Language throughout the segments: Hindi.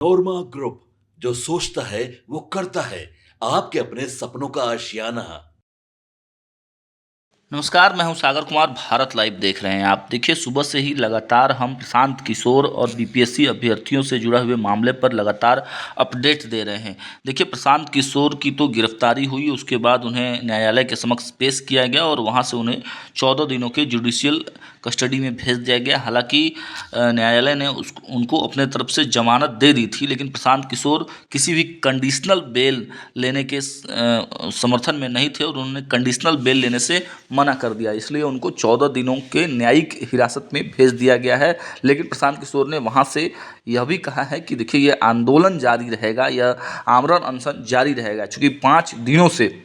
नोरमा ग्रुप, जो सोचता है वो करता है। आपके अपने सपनों का आशियाना। नमस्कार, मैं हूं सागर कुमार। भारत लाइव देख रहे हैं आप। देखिए, सुबह से ही लगातार हम प्रशांत किशोर और बीपीएससी अभ्यर्थियों से जुड़े हुए मामले पर लगातार अपडेट दे रहे हैं। देखिए, प्रशांत किशोर की तो गिरफ्तारी हुई, उसके बाद उन्हें न्यायालय के समक्ष पेश किया गया और वहां से उन्हें 14 दिनों के जुडिशियल कस्टडी में भेज दिया गया। हालांकि न्यायालय ने उनको अपने तरफ से जमानत दे दी थी, लेकिन प्रशांत किशोर किसी भी कंडीशनल बेल लेने के समर्थन में नहीं थे और उन्होंने कंडीशनल बेल लेने से मना कर दिया। इसलिए उनको 14 दिनों के न्यायिक हिरासत में भेज दिया गया है। लेकिन प्रशांत किशोर ने वहाँ से यह भी कहा है कि देखिए, ये आंदोलन जारी रहेगा, यह आमरण अनशन जारी रहेगा, चूँकि 5 दिनों से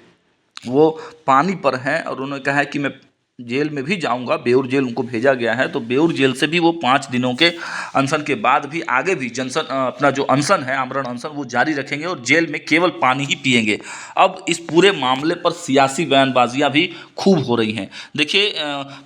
वो पानी पर हैं और उन्होंने कहा है कि मैं जेल में भी जाऊंगा। बेऊर जेल उनको भेजा गया है, तो बेऊर जेल से भी वो 5 दिनों के अनशन के बाद भी आगे भी अपना जो अनशन है, आमरण अनशन, वो जारी रखेंगे और जेल में केवल पानी ही पिएंगे। अब इस पूरे मामले पर सियासी बयानबाजियां भी खूब हो रही हैं। देखिए,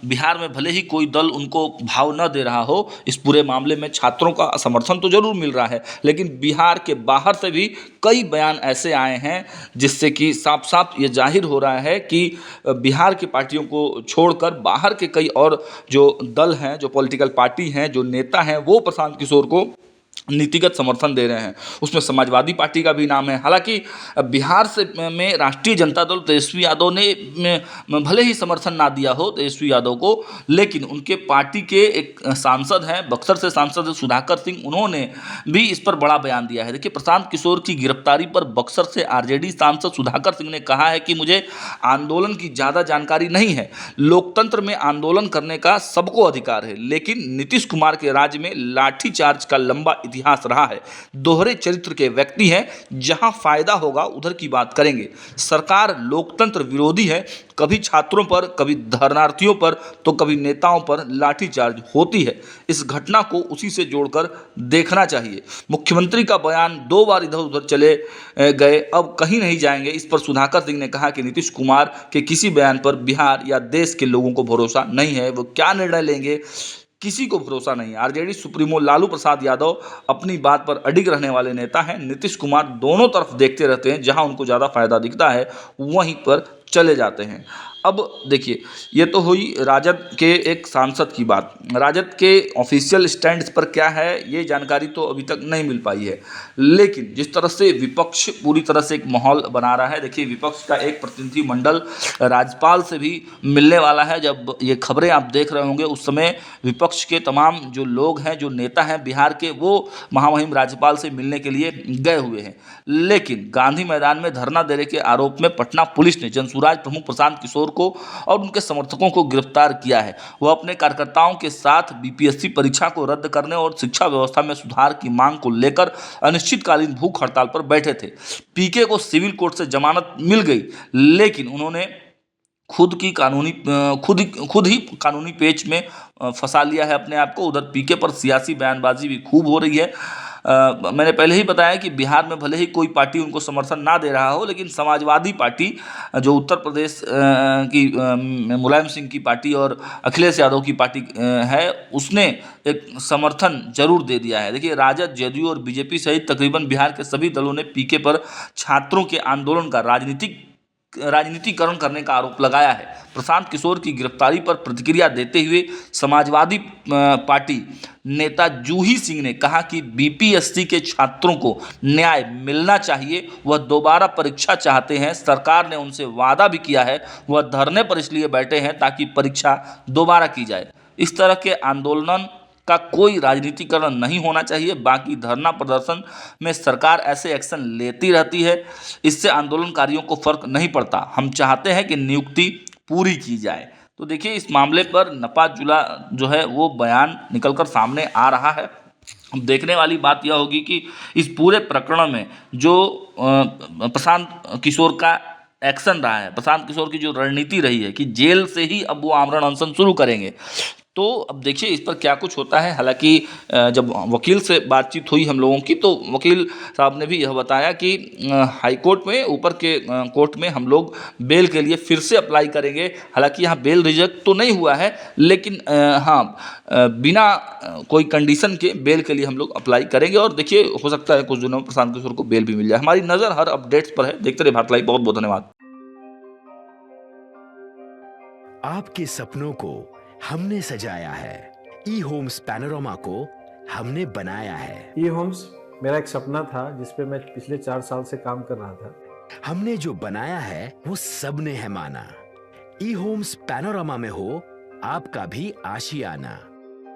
बिहार में भले ही कोई दल उनको भाव न दे रहा हो, इस पूरे मामले में छात्रों का समर्थन तो जरूर मिल रहा है, लेकिन बिहार के बाहर से भी कई बयान ऐसे आए हैं जिससे कि साफ साफ ये जाहिर हो रहा है कि बिहार की पार्टियों को छोड़कर बाहर के कई और जो दल हैं, जो पॉलिटिकल पार्टी हैं, जो नेता हैं, वो प्रशांत किशोर को नीतिगत समर्थन दे रहे हैं। उसमें समाजवादी पार्टी का भी नाम है। हालांकि बिहार से में राष्ट्रीय जनता दल तेजस्वी यादव ने भले ही समर्थन ना दिया हो तेजस्वी यादव को, लेकिन उनके पार्टी के एक सांसद हैं, बक्सर से सांसद हैं सुधाकर सिंह, उन्होंने भी इस पर बड़ा बयान दिया है। देखिए, प्रशांत किशोर की गिरफ्तारी पर बक्सर से आरजेडी सांसद सुधाकर सिंह ने कहा है कि मुझे आंदोलन की ज़्यादा जानकारी नहीं है। लोकतंत्र में आंदोलन करने का सबको अधिकार है, लेकिन नीतीश कुमार के राज्य में लाठीचार्ज का लंबा इतिहास रहा है। दोहरे चरित्र के व्यक्ति हैं, जहां फायदा होगा उधर की बात करेंगे। सरकार लोकतंत्र विरोधी है। कभी छात्रों पर, कभी धरनार्थियों पर, तो कभी नेताओं पर लाठीचार्ज होती है। इस घटना को उसी से जोड़कर देखना चाहिए। मुख्यमंत्री का बयान 2 बार इधर उधर चले गए, अब कहीं नहीं जाएंगे। इस पर सुधाकर सिंह ने कहा कि नीतीश कुमार के किसी बयान पर बिहार या देश के लोगों को भरोसा नहीं है। वो क्या निर्णय लेंगे, किसी को भरोसा नहीं है। आरजेडी सुप्रीमो लालू प्रसाद यादव अपनी बात पर अडिग रहने वाले नेता हैं। नीतीश कुमार दोनों तरफ देखते रहते हैं, जहां उनको ज़्यादा फायदा दिखता है वहीं पर चले जाते हैं। अब देखिए, ये तो हुई राजद के एक सांसद की बात। राजद के ऑफिशियल स्टैंड पर क्या है, ये जानकारी तो अभी तक नहीं मिल पाई है। लेकिन जिस तरह से विपक्ष पूरी तरह से एक माहौल बना रहा है, देखिए, विपक्ष का एक प्रतिनिधिमंडल राज्यपाल से भी मिलने वाला है। जब ये खबरें आप देख रहे होंगे, उस समय विपक्ष के तमाम जो लोग हैं, जो नेता हैं बिहार के, वो महामहिम राज्यपाल से मिलने के लिए गए हुए हैं। लेकिन गांधी मैदान में धरना देने के आरोप में पटना पुलिस ने जनसुराज प्रमुख प्रशांत किशोर को और उनके समर्थकों को गिरफ्तार किया है। वह अपने कार्यकर्ताओं के साथ बीपीएससी परीक्षा को रद्द करने और शिक्षा व्यवस्था में सुधार की मांग को लेकर अनिश्चितकालीन भूख हड़ताल पर बैठे थे। पीके को सिविल कोर्ट से जमानत मिल गई, लेकिन उन्होंने खुद ही कानूनी पेच में फंसा लिया है अपने आप को। उधर पीके पर सियासी बयानबाजी भी खूब हो रही है। मैंने पहले ही बताया कि बिहार में भले ही कोई पार्टी उनको समर्थन ना दे रहा हो, लेकिन समाजवादी पार्टी, जो उत्तर प्रदेश की मुलायम सिंह की पार्टी और अखिलेश यादव की पार्टी है, उसने एक समर्थन जरूर दे दिया है। देखिए, राजद, जेडीयू और बीजेपी सहित तकरीबन बिहार के सभी दलों ने पीके पर छात्रों के आंदोलन का राजनीतिकरण करने का आरोप लगाया है। प्रशांत किशोर की गिरफ्तारी पर प्रतिक्रिया देते हुए समाजवादी पार्टी नेता जूही सिंह ने कहा कि बीपीएससी के छात्रों को न्याय मिलना चाहिए। वह दोबारा परीक्षा चाहते हैं। सरकार ने उनसे वादा भी किया है। वह धरने पर इसलिए बैठे हैं ताकि परीक्षा दोबारा की जाए। इस तरह के आंदोलन का कोई राजनीतिकरण नहीं होना चाहिए। बाकी धरना प्रदर्शन में सरकार ऐसे एक्शन लेती रहती है, इससे आंदोलनकारियों को फर्क नहीं पड़ता। हम चाहते हैं कि नियुक्ति पूरी की जाए। तो देखिए, इस मामले पर नपा जुला जो है वो बयान निकलकर सामने आ रहा है। अब देखने वाली बात यह होगी कि इस पूरे प्रकरण में जो प्रशांत किशोर का एक्शन रहा है, प्रशांत किशोर की जो रणनीति रही है कि जेल से ही अब वो आमरण अनशन शुरू करेंगे, तो अब देखिए इस पर क्या कुछ होता है। हालांकि जब वकील से बातचीत हुई हम लोगों की, तो वकील साहब ने भी यह बताया कि हाई कोर्ट में, ऊपर के कोर्ट में हम लोग बेल के लिए फिर से अप्लाई करेंगे। हालांकि यहाँ बेल रिजेक्ट तो नहीं हुआ है, लेकिन हाँ, बिना कोई कंडीशन के बेल के लिए हम लोग अप्लाई करेंगे। और देखिए हो सकता है कुछ दिनों में प्रशांत किशोर को बेल भी मिल जाए। हमारी नज़र हर अपडेट्स पर है। देखते रहिए भारत लाइव। बहुत बहुत धन्यवाद। आपके सपनों को हमने सजाया है, ई होम्स पैनोरमा को हमने बनाया है। ई होम्स मेरा एक सपना था जिस पे मैं पिछले 4 साल से काम कर रहा था। हमने जो बनाया है वो सबने है माना। ई होम्स पैनोरमा में हो आपका भी आशियाना।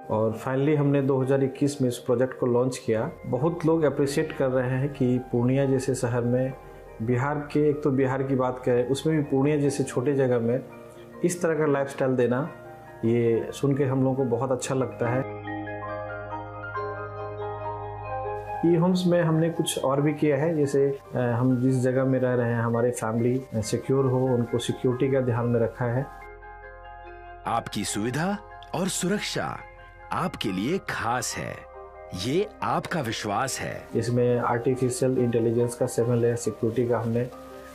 और फाइनली हमने 2021 में इस प्रोजेक्ट को लॉन्च किया। बहुत लोग अप्रिशिएट कर रहे हैं कि पूर्णिया जैसे शहर में, बिहार के, एक तो बिहार की बात करें उसमें भी पूर्णिया जैसे छोटे जगह में इस तरह का लाइफस्टाइल देना, ये सुन के हम लोगों को बहुत अच्छा लगता है। ई होम्स में हमने कुछ और भी किया है, जैसे हम जिस जगह में रह रहे हैं हमारे फैमिली सिक्योर हो, उनको सिक्योरिटी का ध्यान में रखा है। आपकी सुविधा और सुरक्षा आपके लिए खास है, ये आपका विश्वास है। इसमें आर्टिफिशियल इंटेलिजेंस का 7 लेयर सिक्योरिटी का हमने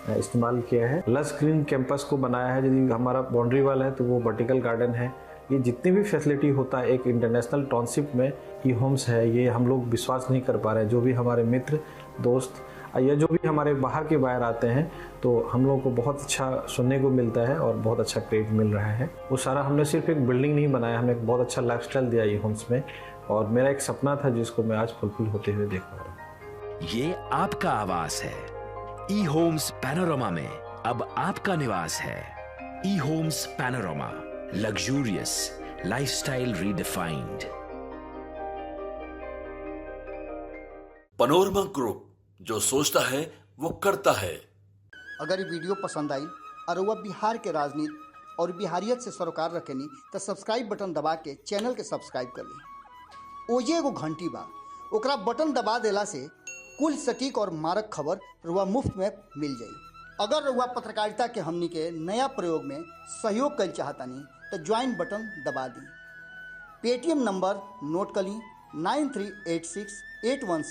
इस्तेमाल किया है। लस ग्रीन कैंपस को बनाया है। यदि हमारा बाउंड्री वाल है तो वो वर्टिकल गार्डन है। ये जितनी भी फैसिलिटी होता है एक इंटरनेशनल टाउनशिप में ई होम्स है, ये हम लोग विश्वास नहीं कर पा रहे हैं। जो भी हमारे मित्र, दोस्त या जो भी हमारे बाहर के बाहर आते हैं, तो हम लोगों को बहुत अच्छा सुनने को मिलता है और बहुत अच्छा क्रेडिट मिल रहा है। वो सारा हमने सिर्फ एक बिल्डिंग नहीं बनाया, हमने एक बहुत अच्छा लाइफस्टाइल दिया ई होम्स में। और मेरा एक सपना था जिसको मैं आज फुलफिल होते हुए देख पा रहा हूँ। ये आपका आवास है। ई होम्स पैनोरमा में अब आपका निवास है। E homes Panorama, luxurious lifestyle redefined. Panorama group, जो सोचता है वो करता है। अगर ये वीडियो पसंद आई और वह बिहार के राजनीति और बिहारियत से सरोकार रखेनी तो सब्सक्राइब बटन दबा के चैनल के सब्सक्राइब कर ली। ओजे एगो घंटी बा, ओकरा बटन दबा देला से कुल सटीक और मारक खबर रुआ मुफ्त में मिल जाई। अगर रुआ पत्रकारिता के हमनी के नया प्रयोग में सहयोग कर चाहतानी तो ज्वाइन बटन दबा दी। पेटीएम नंबर नोट कर ली 9386816816।